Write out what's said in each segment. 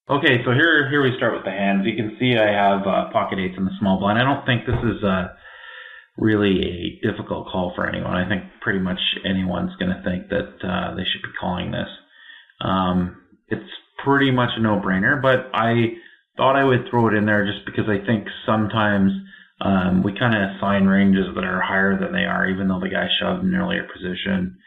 Okay, so here we start with the hands. You can see I have pocket eights in the small blind. I don't think this is really a difficult call for anyone. I think pretty much anyone's going to think that they should be calling this. It's pretty much a no-brainer, but I thought I would throw it in there just because I think sometimes we kind of assign ranges that are higher than they are, even though the guy shoved in an earlier position.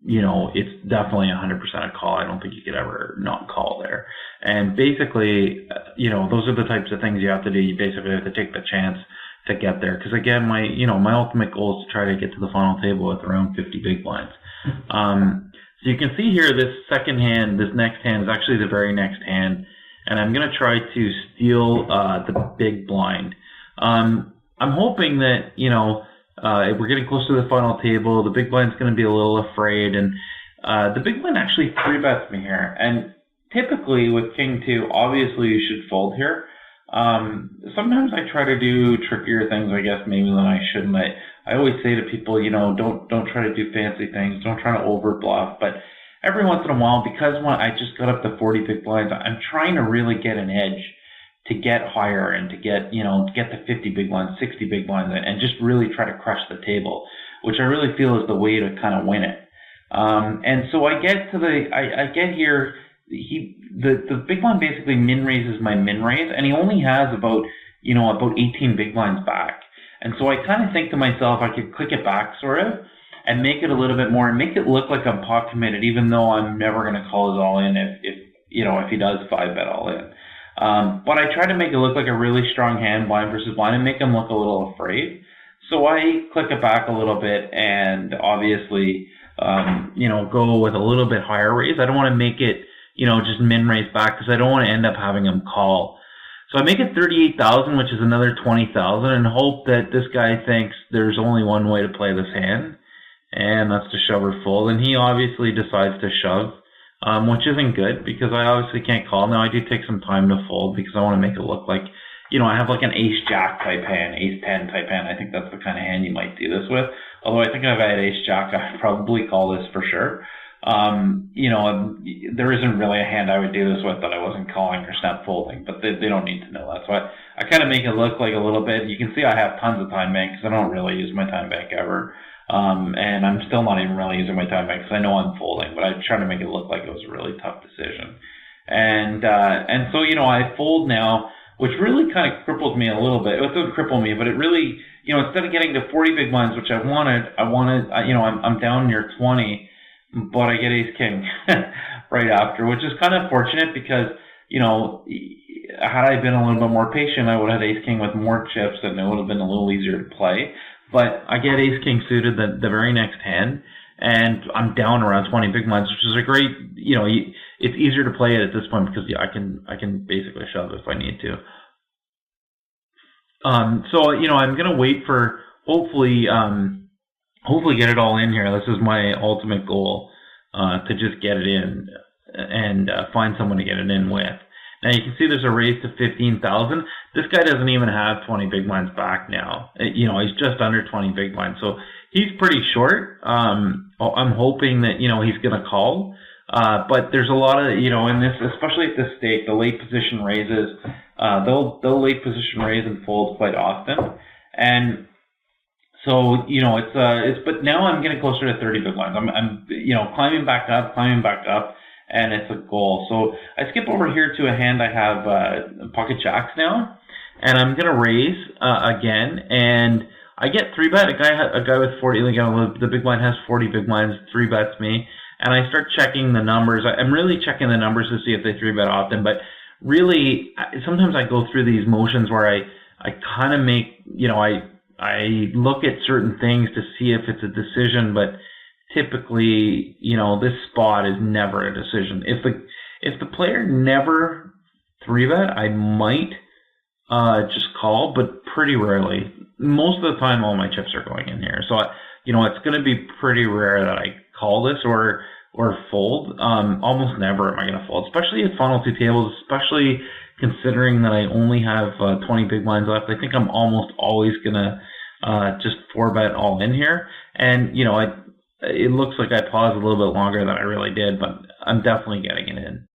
You know, it's definitely 100% a call. I don't think you could ever not call there. And basically, you know, those are the types of things you have to do. You basically have to take the chance to get there. Because again, my ultimate goal is to try to get to the final table with around 50 big blinds. So you can see here, this second hand, this next hand is actually the very next hand. And I'm going to try to steal the big blind. I'm hoping that, you know, if we're getting close to the final table, the big blind's going to be a little afraid, and the big blind actually 3-bets me here. And typically with King 2, obviously you should fold here. Sometimes I try to do trickier things, I guess, maybe than I shouldn't. I always say to people, you know, don't try to do fancy things, don't try to over bluff. But every once in a while, because when I just got up to 40 big blinds, I'm trying to really get an edge to get higher and to get, you know, get to 50 big blinds, 60 big blinds, and just really try to crush the table, which I really feel is the way to kind of win it. And so I get to I get here, the big blind basically min raises my min raise, and he only has about 18 big blinds back. And so I kind of think to myself, I could click it back sort of and make it a little bit more and make it look like I'm pot committed, even though I'm never going to call his all in if he does 5-bet all in. But I try to make it look like a really strong hand, blind versus blind, and make him look a little afraid. So I click it back a little bit and obviously, go with a little bit higher raise. I don't want to make it, just min raise back because I don't want to end up having him call. So I make it 38,000, which is another 20,000, and hope that this guy thinks there's only one way to play this hand, and that's to shove or fold. And he obviously decides to shove. Which isn't good because I obviously can't call. Now I do take some time to fold because I want to make it look like, I have like an ace-jack type hand, ace-10 type hand. I think that's the kind of hand you might do this with. Although I think if I had ace-jack, I'd probably call this for sure. There isn't really a hand I would do this with that I wasn't calling or snap folding, but they don't need to know that. So I kind of make it look like a little bit. You can see I have tons of time bank because I don't really use my time bank ever. And I'm still not even really using my time bank because I know I'm folding, but I try to make it look like it was a really tough decision. And so, I fold now, which really kind of cripples me a little bit. It doesn't cripple me, but it really, instead of getting to 40 big blinds, which I wanted, I'm down near 20, but I get ace king right after, which is kind of fortunate because, had I been a little bit more patient, I would have had ace king with more chips and it would have been a little easier to play. But I get ace king suited the very next hand, and I'm down around 20 big blinds, which is a great, it's easier to play it at this point because I can basically shove if I need to. So I'm gonna wait for hopefully get it all in here. This is my ultimate goal, to just get it in and find someone to get it in with. Now you can see there's a raise to 15,000. This guy doesn't even have 20 big blinds back now. He's just under 20 big blinds, so he's pretty short. I'm hoping that he's going to call, but there's a lot of in this, especially at this stake, the late position raises. They'll late position raise and fold quite often, and so it's. But now I'm getting closer to 30 big blinds. I'm climbing back up. And it's a goal. So I skip over here to a hand I have pocket jacks now, and I'm gonna raise again, and I get 3-bet. A guy with 40. The big blind has 40 big blinds. 3-bets me, and I start checking the numbers. I'm really checking the numbers to see if they 3-bet often, but really sometimes I go through these motions where I kind of make I look at certain things to see if it's a decision, but typically, this spot is never a decision. If the player never 3-bet, I might just call, but pretty rarely. Most of the time, all my chips are going in here. So, it's going to be pretty rare that I call this or fold. Almost never am I going to fold, especially at final two tables, especially considering that I only have 20 big blinds left. I think I'm almost always going to just 4-bet all in here. And, it looks like I paused a little bit longer than I really did, but I'm definitely getting it in.